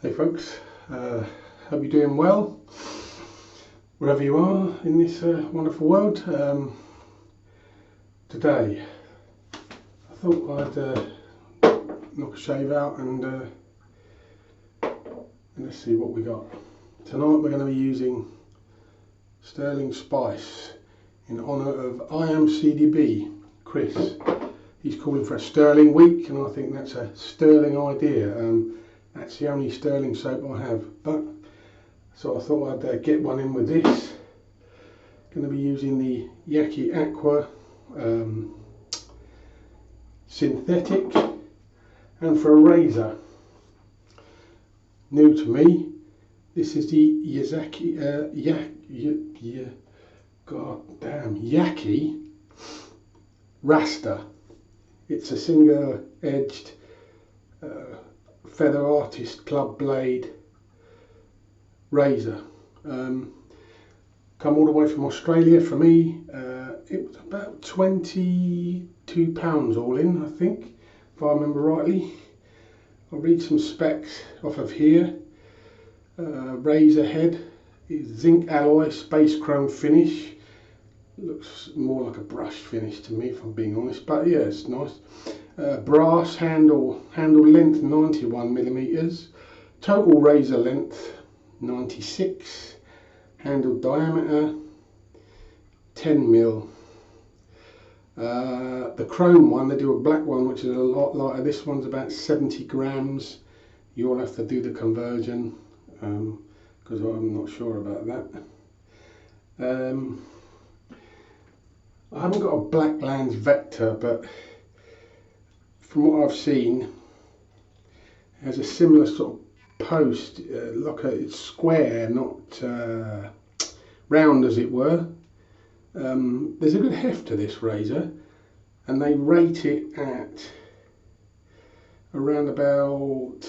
Hey folks, hope you're doing well wherever you are in this wonderful world. Today I thought I'd knock a shave out and let's see what we got. Tonight we're going to be using Sterling Spice in honour of IMCDB Chris. He's calling for a Sterling week and I think that's a sterling idea. That's the only Sterling soap I have, so I thought I'd get one in with this. Going to be using the Yaki Aqua synthetic, and for a razor, new to me, this is the Yaki raster. It's a single edged Feather Artist Club Blade razor. Come all the way from Australia for me. It was about £22 all in, I think, if I remember rightly. I'll read some specs off of here. Razor head is zinc alloy space chrome finish. Looks more like a brush finish to me, if I'm being honest, but yeah, it's nice. Brass handle length 91mm, total razor length 96, handle diameter 10mm. The chrome one, they do a black one which is a lot lighter. This one's about 70 grams. You'll have to do the conversion because I'm not sure about that. I haven't got a Blacklands Vector, but from what I've seen, it has a similar sort of post, it's square, not round as it were. There's a good heft to this razor, and they rate it at around about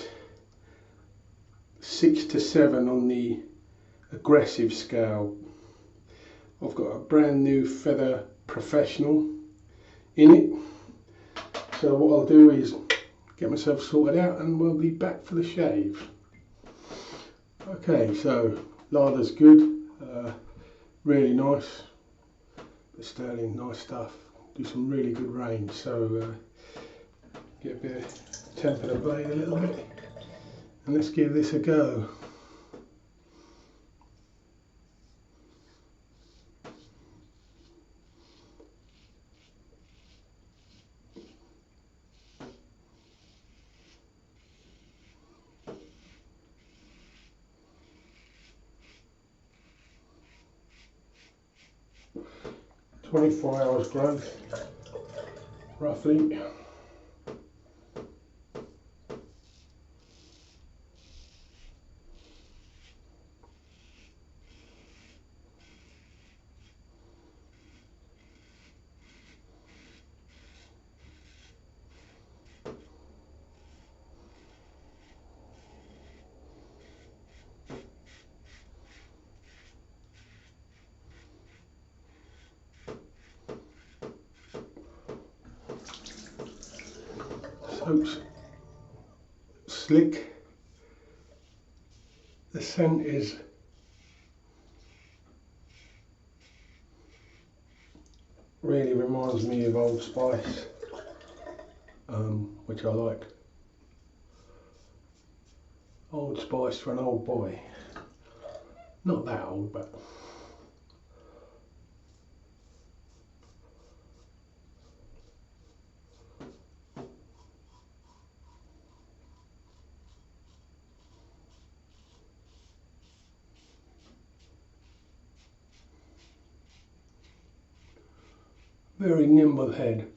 6 to 7 on the aggressive scale. I've got a brand new Feather Professional in it. So what I'll do is get myself sorted out and we'll be back for the shave. Okay, so lather's good, really nice. The Sterling, nice stuff. Do some really good range. So get a bit of temper the blade a little bit, and let's give this a go. "24 hours growth, roughly." Soap's slick. The scent is really reminds me of Old Spice, which I like. Old Spice for an old boy. Not that old, but very nimble head.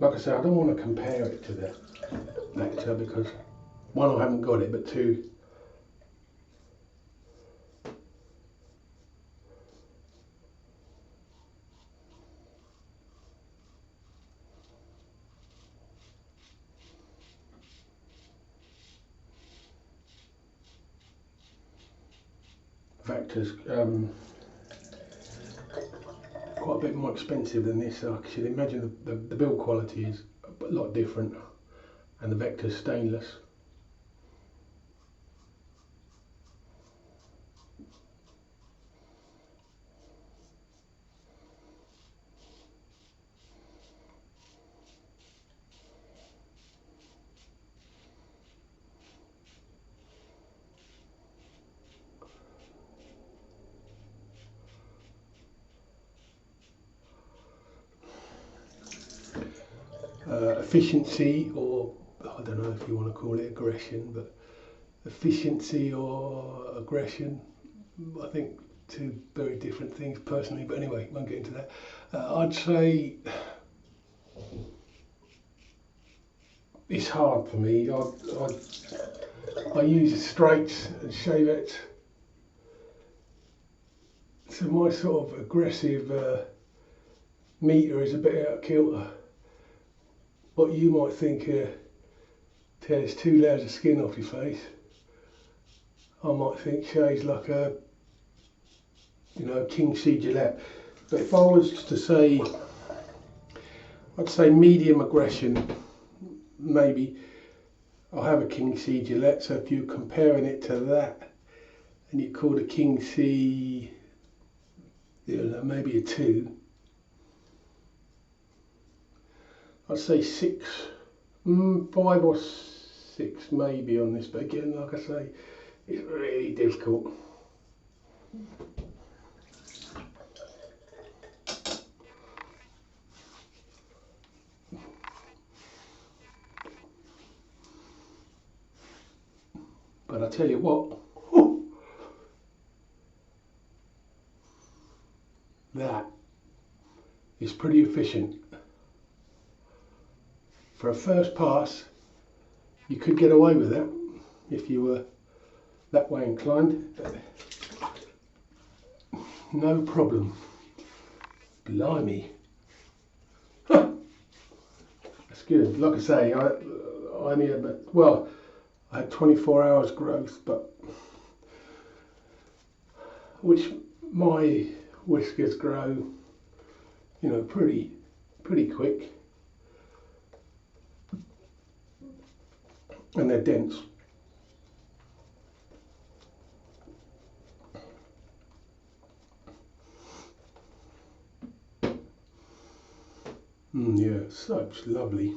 Like I said, I don't want to compare it to the Vector because one, I haven't got it, but two, Vector's quite a bit more expensive than this. So I should imagine the build quality is a lot different, and the vector's stainless. Efficiency, or I don't know if you want to call it aggression, but efficiency or aggression, I think two very different things personally, but anyway, won't get into that. I'd say it's hard for me. I use straights and shavettes, so my sort of aggressive meter is a bit out of kilter. What you might think tears 2 layers of skin off your face, I might think shaves like a, you know, King C Gillette. But if I was to say, I'd say medium aggression, maybe I'll have a King C Gillette. So if you're comparing it to that, and you call the King C, you know, maybe a 2, I'd say 6, 5 or 6 maybe on this. But again, like I say, it's really difficult. But I tell you what, that is pretty efficient. For a first pass, you could get away with that if you were that way inclined. No problem. Blimey. That's good. Like I say, I only had, well, I had 24 hours growth, but which my whiskers grow, you know, pretty quick, and they're dense. Yeah, such lovely.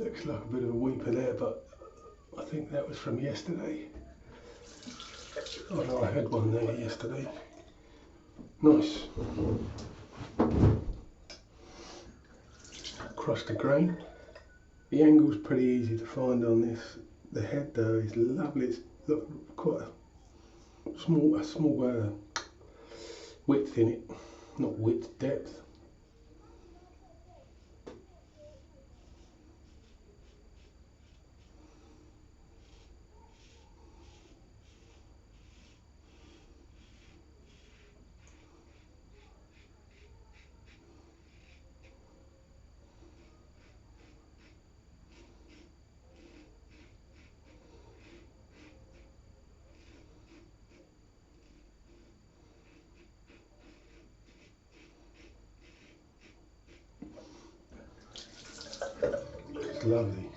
Looks like a bit of a weeper there, but I think that was from yesterday. Oh no, I had one there yesterday. Nice. Across the grain. The angle's pretty easy to find on this. The head though is lovely. It's quite a small width in it. Not width, depth. It's lovely.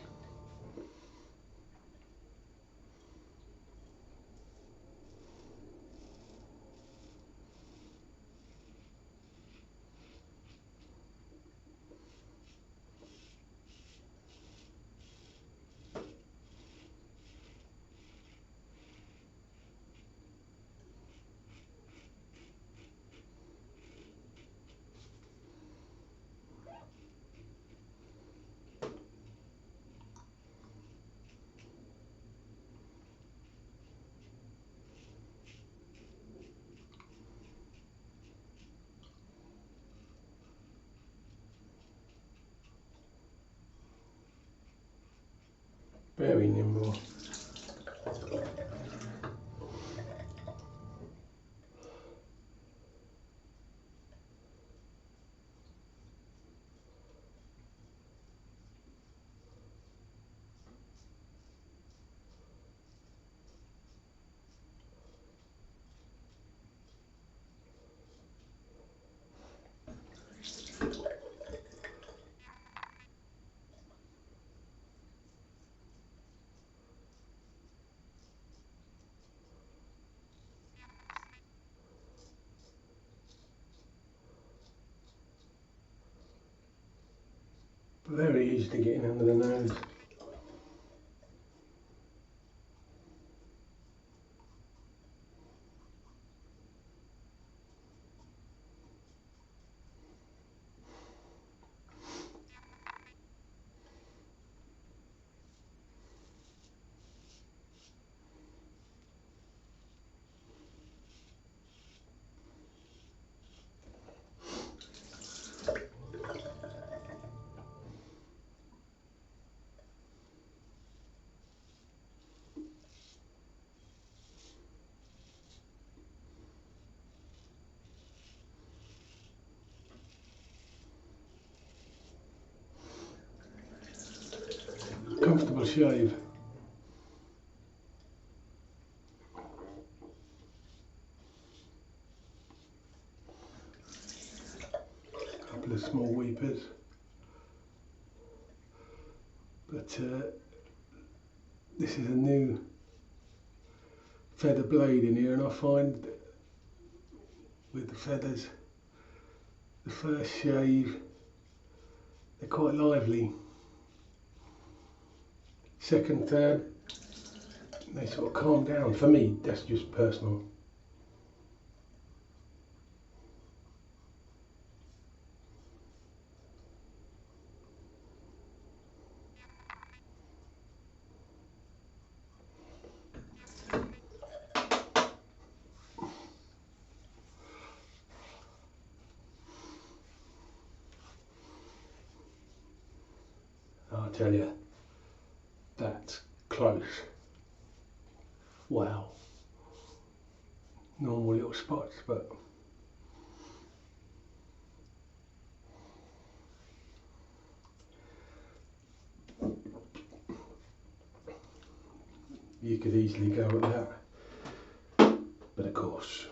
Very nimble. Very easy to get in under the nose. Comfortable shave. Couple of small weepers, but this is a new feather blade in here, and I find with the feathers, the first shave, they're quite lively. Second, third, they sort of calm down. For me, that's just personal. I'll tell you, that's close. Wow. Normal little spots, but you could easily go with that. But of course,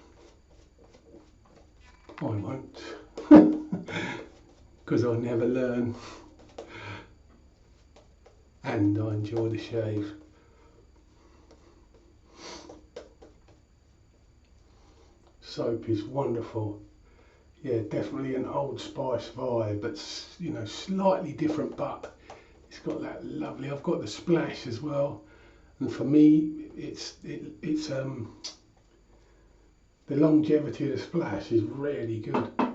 I won't, because I never learn, and I enjoy the shave. Soap is wonderful. Yeah, definitely an Old Spice vibe, but you know, slightly different. But it's got that lovely. I've got the splash as well, and for me, it's the longevity of the splash is really good. I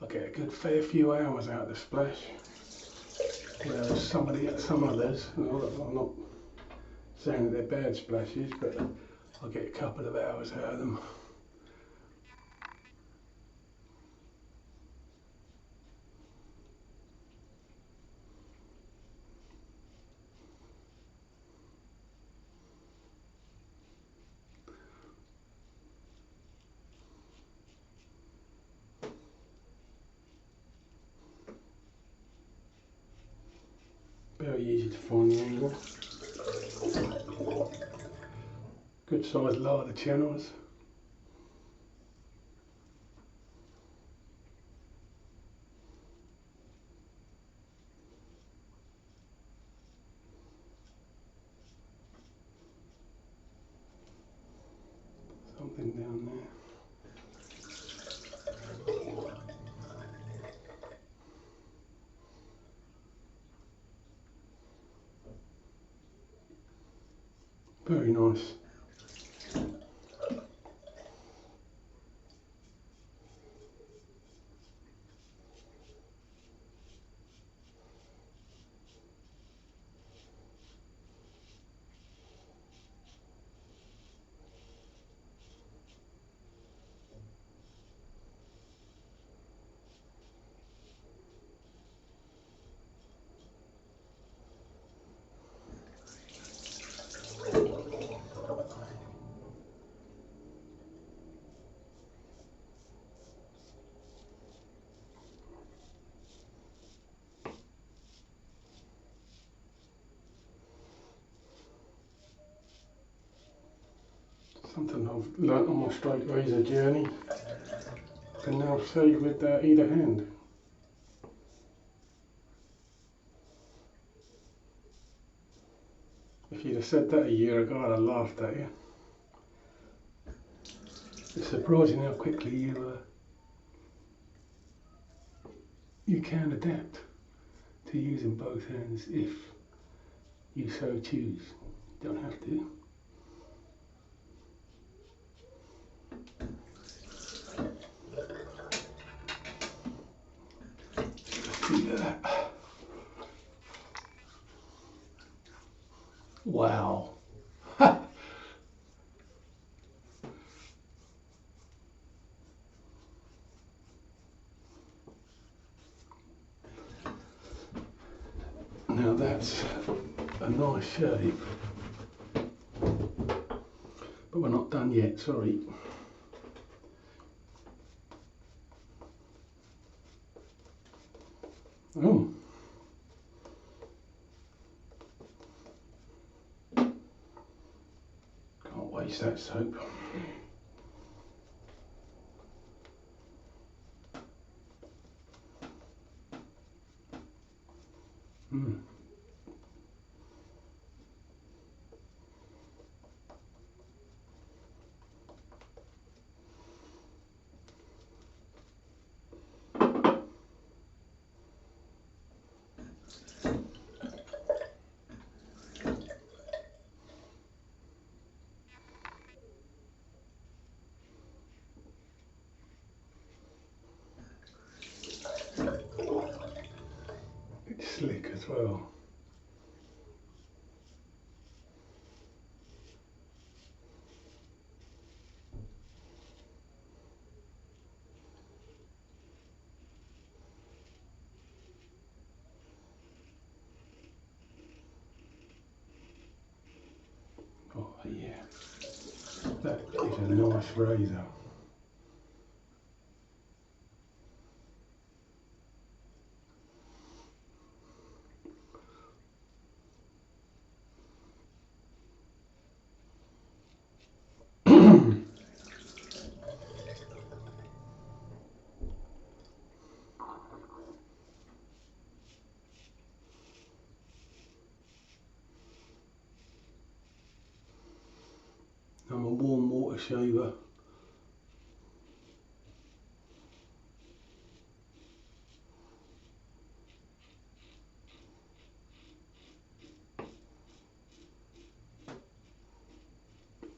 get a good fair few hours out of the splash, whereas some others, I'm not saying that they're bad splashes, but I get a couple of hours out of them. Very easy to find the angle. Good sized larder channels. Something down there. Very nice. Something I've learnt on my straight razor journey. I can now shave with either hand. If you'd have said that a year ago, I'd have laughed at you. It's surprising how quickly you can adapt to using both hands if you so choose. You don't have to. Do that. Wow. Now that's a nice shape, but we're not done yet, sorry. Oh. Can't waste that soap. Mm. It's slick as well. Oh yeah, that is a nice razor. I'm a warm water shaver.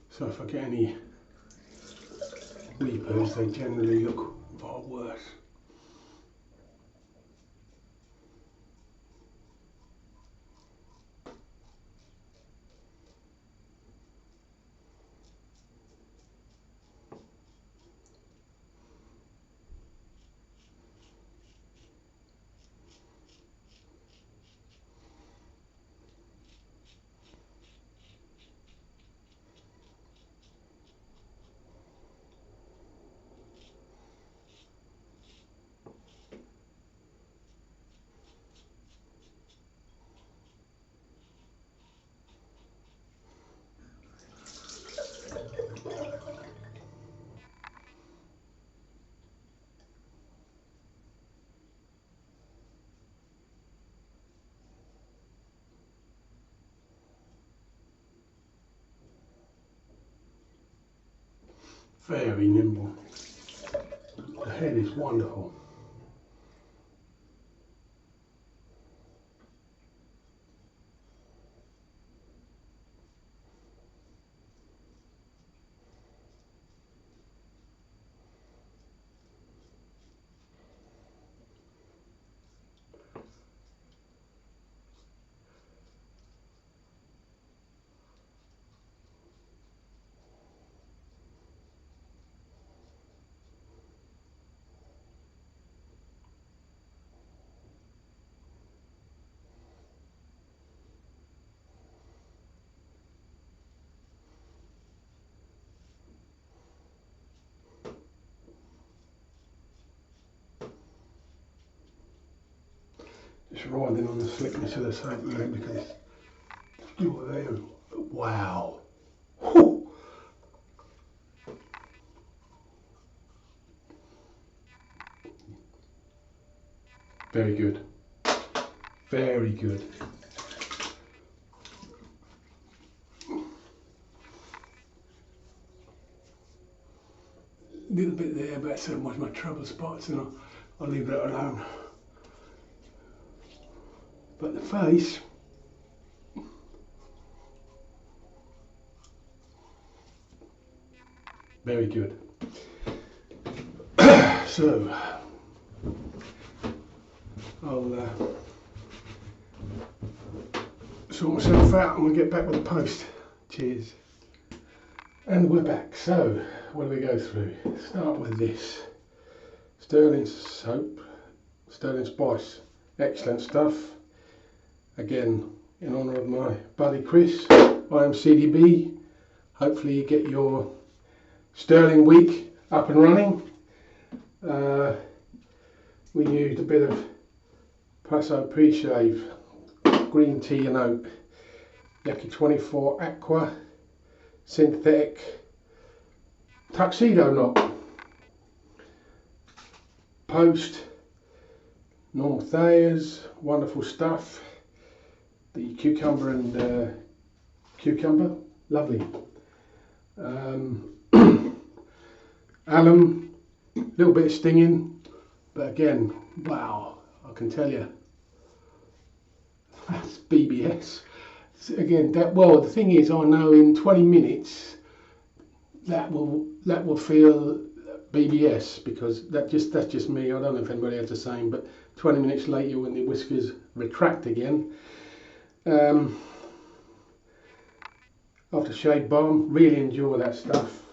So if I get any weepers, they generally look far worse. Very nimble. The head is wonderful. Just riding on the slickness of the soap there because you're there. Wow. Whew. Very good. Very good. A little bit there, but so much my trouble spots, and I'll leave that alone. But the face, very good. So I'll sort myself out and we'll get back with the post. Cheers. And we're back. So what do we go through? Start with this sterling soap, sterling spice, excellent stuff. Again, in honour of my buddy Chris, I am CDB. Hopefully you get your sterling week up and running. We used a bit of Paso pre-shave, green tea and oat, Yaki 24 Aqua, synthetic, tuxedo knot, post, normal Thayers, wonderful stuff. The cucumber and cucumber, lovely. Alum, a little bit of stinging, but again, wow, I can tell you, that's BBS. Again, the thing is, I know in 20 minutes that will feel BBS, because that's just me. I don't know if anybody has the same, but 20 minutes later, when the whiskers retract again, aftershave balm, really enjoy that stuff.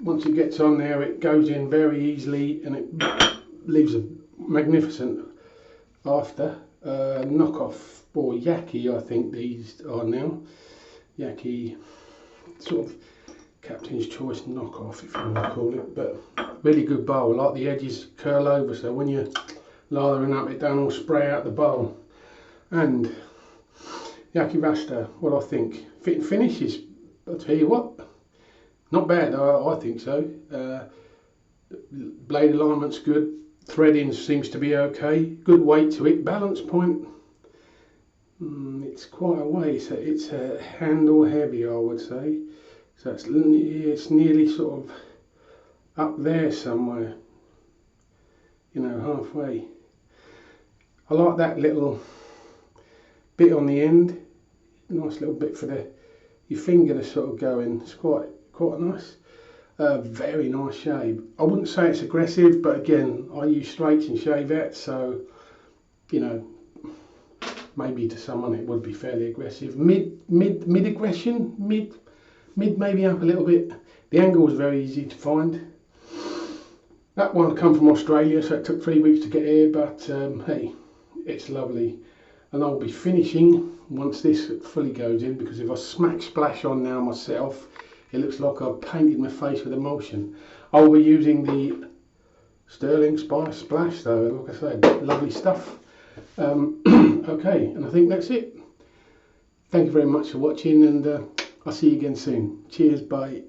Once it gets on there, it goes in very easily and it leaves a magnificent after. Knockoff or Yaki, I think these are now. Yaki, sort of Captain's Choice knockoff, if you want to call it, but really good bowl. I like the edges curl over, so when you're lathering up, it don't all spray out the bowl. And Yaki raster, what I think, fit and finish is, I'll tell you what, not bad. I think so. Blade alignment's good. Threading seems to be okay. Good weight to it. Balance point, it's quite a way. So it's a handle heavy, I would say. So it's nearly sort of up there somewhere. You know, halfway. I like that little bit on the end. Nice little bit for your finger to sort of go in. It's quite nice. Very nice shave. I wouldn't say it's aggressive, but again, I use straights and shavettes, so you know, maybe to someone it would be fairly aggressive. Mid aggression, mid maybe up a little bit. The angle was very easy to find. That one come from Australia, so it took 3 weeks to get here, but hey, it's lovely. And I'll be finishing once this fully goes in, because if I smack splash on now myself, it looks like I've painted my face with emulsion. I'll be using the sterling spice splash though, like I said, lovely stuff. Okay, and I think that's it. Thank you very much for watching, and I'll see you again soon. Cheers, bye.